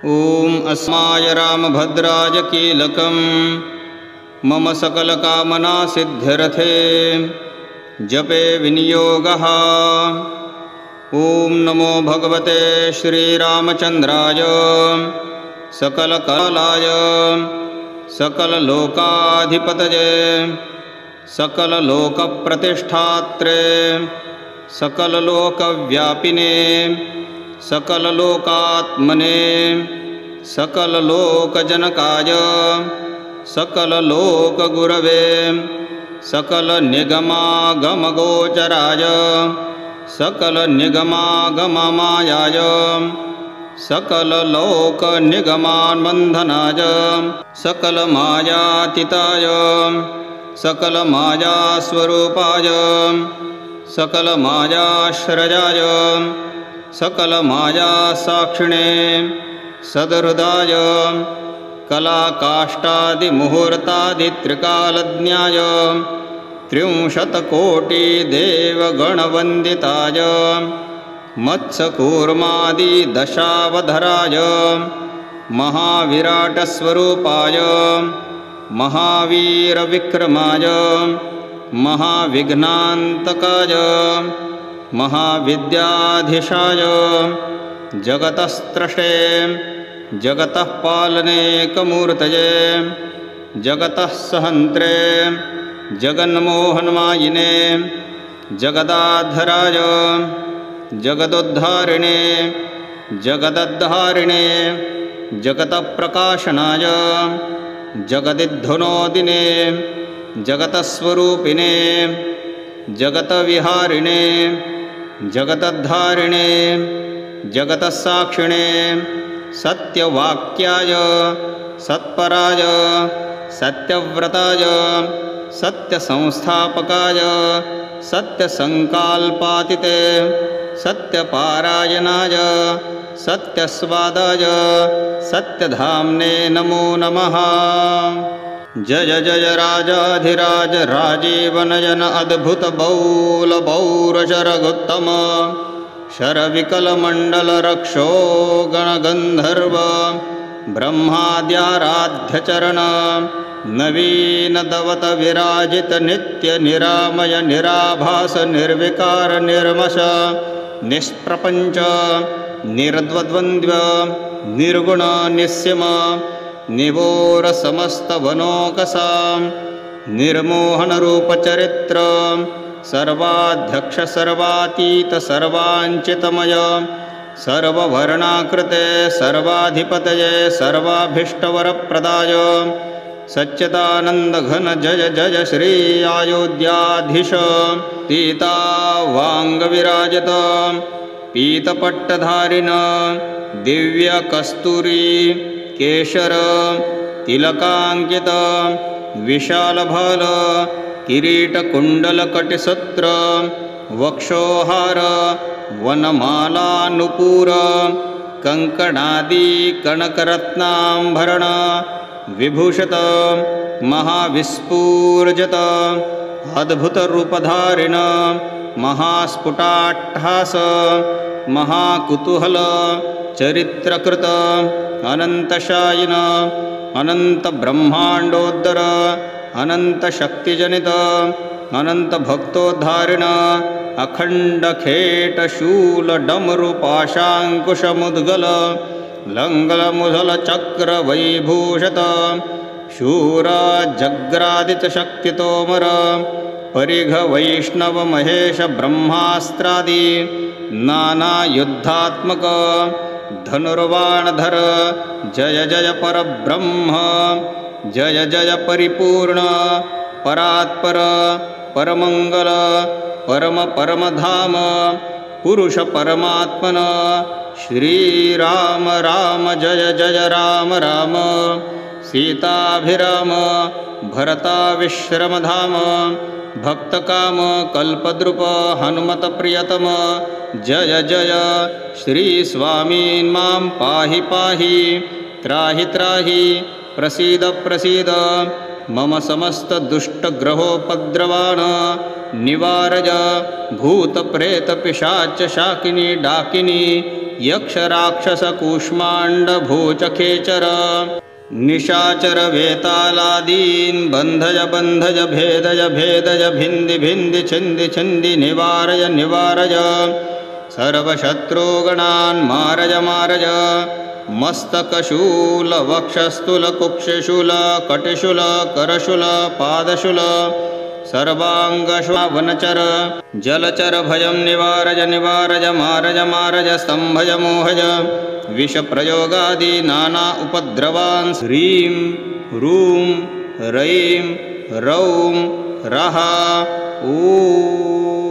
ॐ अस्माय रामभद्राय कीलकं मम सकलकामनासिद्ध्यर्थे जपे विनियोगः। ॐ नमो भगवते श्रीरामचन्द्राय सकलकालाय सकललोकाधिपतये सकललोकप्रतिष्ठात्रे सकललोकव्यापिने सकललोकात्मने सकललोकजनकाय सकललोकगुरवे सकलनिगमागमगोचराय सकलनिगमागममायाय सकललोकनिगमान्बन्धनाय सकलमायातीताय सकलमायास्वरूपाय सकलमायाश्रयाय सकलमायासाक्षिणे सदहृदाय कलाकाष्ठादिमुहूर्तादित्रिकालज्ञाय त्रिंशत्कोटिदेवगणवन्दिताय मत्स्यकूर्मादिदशावधराय महाविराटस्वरूपाय महावीरविक्रमाय महाविघ्नान्तकाय महाविद्याधीशाय जगतस्त्रष्टे जगतः पालनेकमूर्तये जगतः सहन्त्रे जगन्मोहनमायिने जगदाधराय जगदोद्धारिणे जगदद्धारिणे जगतप्रकाशनाय जगदिद्धुनोदिने जगतस्वरूपिणे जगतविहारिणे जगतद्धारिणे जगतस्साक्षिणे सत्यवाक्याय सत्पराय सत्यव्रताय सत्यसंस्थापकाय सत्यसंकल्पातीते सत्यपारायणाय सत्यस्वादाय सत्यधाम्ने नमो नमः। जय जय राजाधिराज राजीवनयन अद्भुत बौल पौरशरगोत्तम शरविकलमण्डलरक्षो गणगन्धर्व ब्रह्माद्याराध्यचरण नवीनदवत विराजित नित्य निरामय निराभास निर्विकार निर्मश निष्प्रपञ्च निर्द्वन्द्व निर्गुण निस्यम निवोर समस्तवनोकसा निर्मोहनरूपचरित्र सर्वाध्यक्ष सर्वातीत सर्वाञ्चितमय सर्ववर्णाकृते सर्वाधिपतये सर्वाभीष्टवरप्रदाय सच्चिदानन्दघन जय जय श्री अयोध्याधीश पीतावाङ्गविराजित पीतपट्टधारिण दिव्यकस्तूरी केशर तिलकांकित विशालभाल किरीटकुण्डलकटिसूत्र वक्षोहार वनमालानुपूर कंकणादि कनकरत्नांभरण विभूषित महाविस्फूर्जित अद्भुतरूपधारिण महास्फुटाट्टहास महाकुतूहल चरित्रकृत अनंतशायिन अनंतब्रह्मांडोदर अनंतशक्तिजनित अनंतभक्तोद्धारिण अखण्डखेटशूलडमरुपाशाङ्कुशमुद्गल लङ्गलमुधलचक्रवैभूषित शूरजग्रादितशक्तितोमर परिघवैष्णवमहेश ब्रह्मास्त्रादि नानायुद्धात्मक धनुर्वाणधर जय जय परब्रह्म जय जय परिपूर्ण परात्पर परमंगल परम परमधाम पुरुष परमात्मन श्रीराम राम जय जय राम राम सीताभिराम भरताविश्रमधाम भक्तकाम कल्पद्रुप हनुमतप्रियतम जय जय श्री स्वामीन् मां पाहि पाहि त्राहि त्राहि प्रसीद प्रसीद मम समस्त दुष्टग्रहोपद्रवान् निवारज भूतप्रेतपिशाच शाकिनी डाकिनी यक्षराक्षसकूष्माण्ड भूचखेचर निशाचर वेतालादीन् बन्धय बन्धय भेदय भेदय भिन्दि भिन्दि छिन्दि छिन्दि निवारय निवारय सर्वशत्रुगणान् मारय मारय मस्तकशूल वक्षस्थूल कुक्षिशूल कटिशूल करशूल पादशूल सर्वांगशूलवनचर जलचर भयं निवारय निवारय मारय मारय स्तंभय मोहय विषप्रयोगादि नाना उपद्रवान् ह्रीं ह्रूं रैं रौं रः ॐ